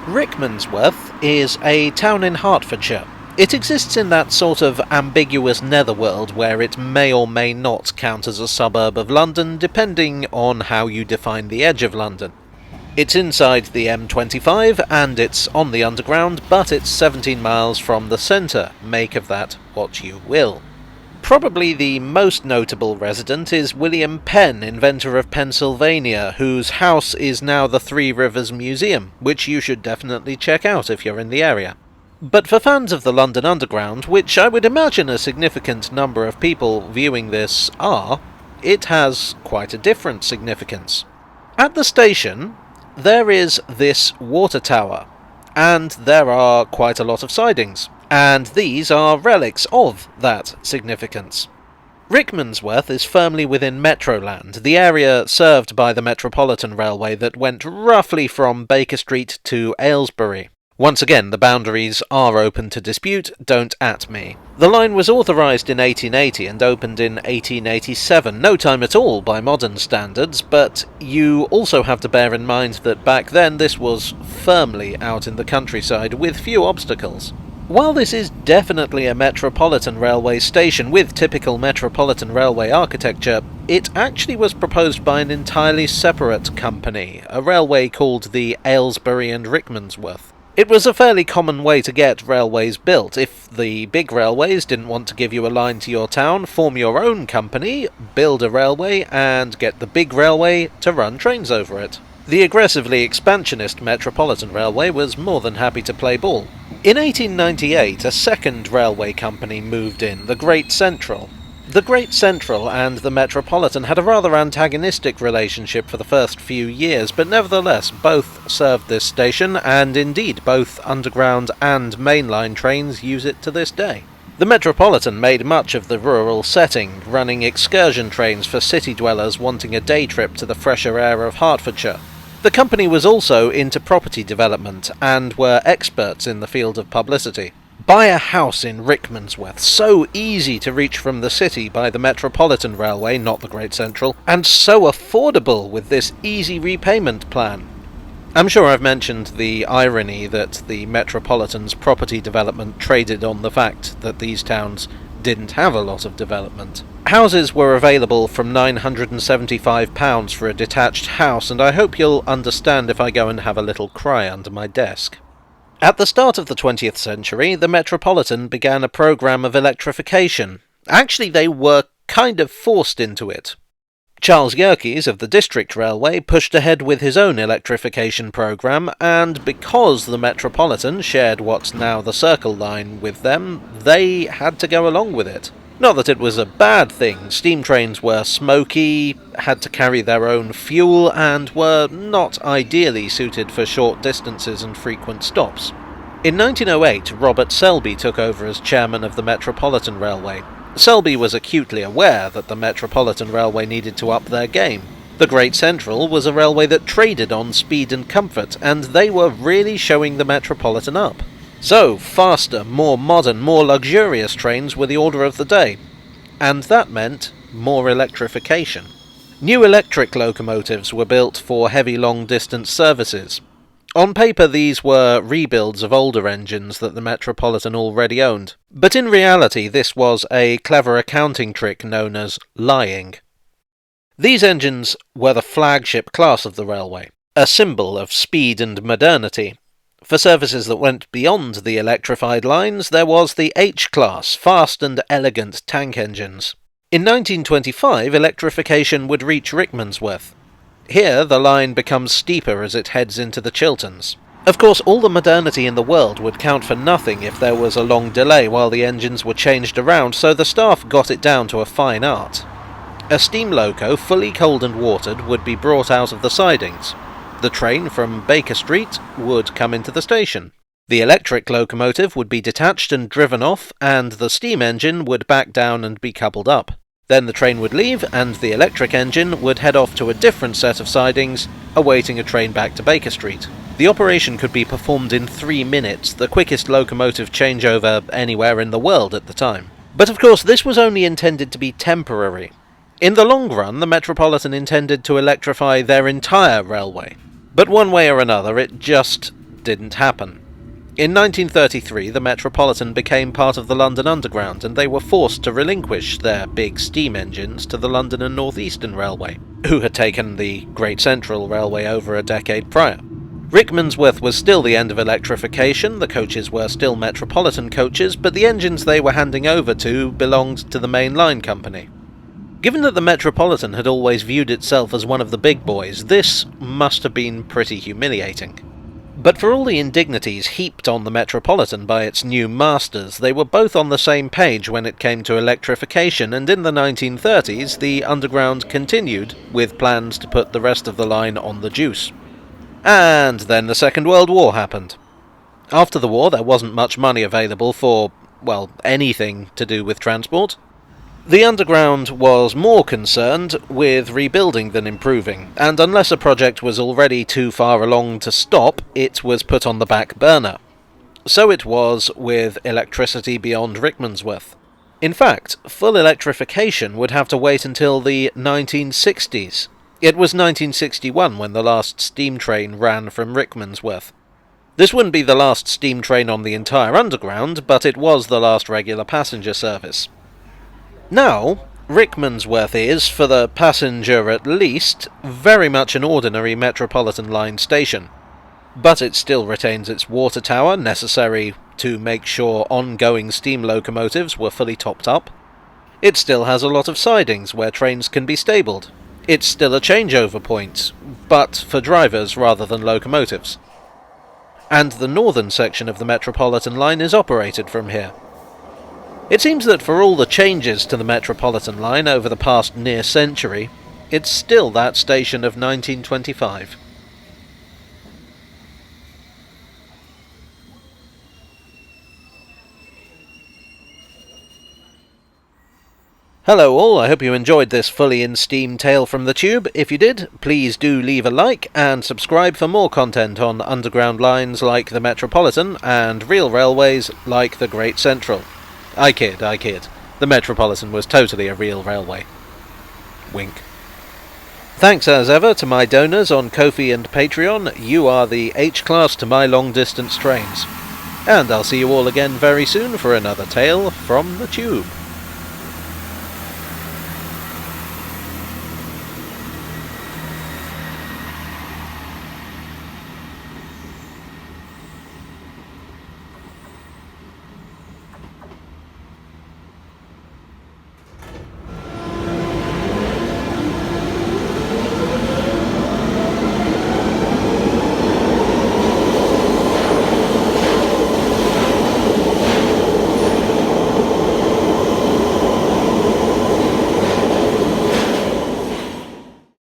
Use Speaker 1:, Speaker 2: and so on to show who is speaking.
Speaker 1: Rickmansworth is a town in Hertfordshire. It exists in that sort of ambiguous netherworld where it may or may not count as a suburb of London, depending on how you define the edge of London. It's inside the M25 and it's on the Underground, but it's 17 miles from the centre. Make of that what you will. Probably the most notable resident is William Penn, inventor of Pennsylvania, whose house is now the Three Rivers Museum, which you should definitely check out if you're in the area. But for fans of the London Underground, which I would imagine a significant number of people viewing this are, it has quite a different significance. At the station, there is this water tower, and there are quite a lot of sidings, and these are relics of that significance. Rickmansworth is firmly within Metroland, the area served by the Metropolitan Railway that went roughly from Baker Street to Aylesbury. Once again, the boundaries are open to dispute, don't at me. The line was authorised in 1880 and opened in 1887, no time at all by modern standards, but you also have to bear in mind that back then this was firmly out in the countryside with few obstacles. While this is definitely a Metropolitan Railway station with typical Metropolitan Railway architecture, it actually was proposed by an entirely separate company, a railway called the Aylesbury and Rickmansworth. It was a fairly common way to get railways built. If the big railways didn't want to give you a line to your town, form your own company, build a railway, and get the big railway to run trains over it. The aggressively expansionist Metropolitan Railway was more than happy to play ball. In 1898, a second railway company moved in, the Great Central. The Great Central and the Metropolitan had a rather antagonistic relationship for the first few years, but nevertheless both served this station, and indeed both underground and mainline trains use it to this day. The Metropolitan made much of the rural setting, running excursion trains for city dwellers wanting a day trip to the fresher air of Hertfordshire. The company was also into property development, and were experts in the field of publicity. Buy a house in Rickmansworth, so easy to reach from the city by the Metropolitan Railway, not the Great Central, and so affordable with this easy repayment plan. I'm sure I've mentioned the irony that the Metropolitan's property development traded on the fact that these towns didn't have a lot of development. Houses were available from £975 for a detached house, and I hope you'll understand if I go and have a little cry under my desk. At the start of the 20th century, the Metropolitan began a programme of electrification. Actually, they were kind of forced into it. Charles Yerkes of the District Railway pushed ahead with his own electrification programme, and because the Metropolitan shared what's now the Circle Line with them, they had to go along with it. Not that it was a bad thing. Steam trains were smoky, had to carry their own fuel, and were not ideally suited for short distances and frequent stops. In 1908, Robert Selby took over as chairman of the Metropolitan Railway. Selby was acutely aware that the Metropolitan Railway needed to up their game. The Great Central was a railway that traded on speed and comfort, and they were really showing the Metropolitan up. So, faster, more modern, more luxurious trains were the order of the day. And that meant more electrification. New electric locomotives were built for heavy long-distance services. On paper, these were rebuilds of older engines that the Metropolitan already owned. But in reality, this was a clever accounting trick known as lying. These engines were the flagship class of the railway, a symbol of speed and modernity. For services that went beyond the electrified lines, there was the H-class, fast and elegant tank engines. In 1925, electrification would reach Rickmansworth. Here, the line becomes steeper as it heads into the Chilterns. Of course, all the modernity in the world would count for nothing if there was a long delay while the engines were changed around, so the staff got it down to a fine art. A steam loco, fully cold and watered, would be brought out of the sidings. The train from Baker Street would come into the station. The electric locomotive would be detached and driven off, and the steam engine would back down and be coupled up. Then the train would leave, and the electric engine would head off to a different set of sidings, awaiting a train back to Baker Street. The operation could be performed in 3 minutes, the quickest locomotive changeover anywhere in the world at the time. But of course, this was only intended to be temporary. In the long run, the Metropolitan intended to electrify their entire railway. But one way or another, it just didn't happen. In 1933, the Metropolitan became part of the London Underground, and they were forced to relinquish their big steam engines to the London and North Eastern Railway, who had taken the Great Central Railway over a decade prior. Rickmansworth was still the end of electrification, the coaches were still Metropolitan coaches, but the engines they were handing over to belonged to the main line company. Given that the Metropolitan had always viewed itself as one of the big boys, this must have been pretty humiliating. But for all the indignities heaped on the Metropolitan by its new masters, they were both on the same page when it came to electrification, and in the 1930s the Underground continued, with plans to put the rest of the line on the juice. And then the Second World War happened. After the war there wasn't much money available for, well, anything to do with transport. The Underground was more concerned with rebuilding than improving, and unless a project was already too far along to stop, it was put on the back burner. So it was with electricity beyond Rickmansworth. In fact, full electrification would have to wait until the 1960s. It was 1961 when the last steam train ran from Rickmansworth. This wouldn't be the last steam train on the entire Underground, but it was the last regular passenger service. Now, Rickmansworth is, for the passenger at least, very much an ordinary Metropolitan line station. But it still retains its water tower, necessary to make sure ongoing steam locomotives were fully topped up. It still has a lot of sidings where trains can be stabled. It's still a changeover point, but for drivers rather than locomotives. And the northern section of the Metropolitan line is operated from here. It seems that for all the changes to the Metropolitan line over the past near century, it's still that station of 1925. Hello all, I hope you enjoyed this fully in steam tale from the tube. If you did, please do leave a like and subscribe for more content on underground lines like the Metropolitan and real railways like the Great Central. I kid. The Metropolitan was totally a real railway. Wink. Thanks as ever to my donors on Ko-fi and Patreon. You are the H-class to my long-distance trains. And I'll see you all again very soon for another tale from the tube.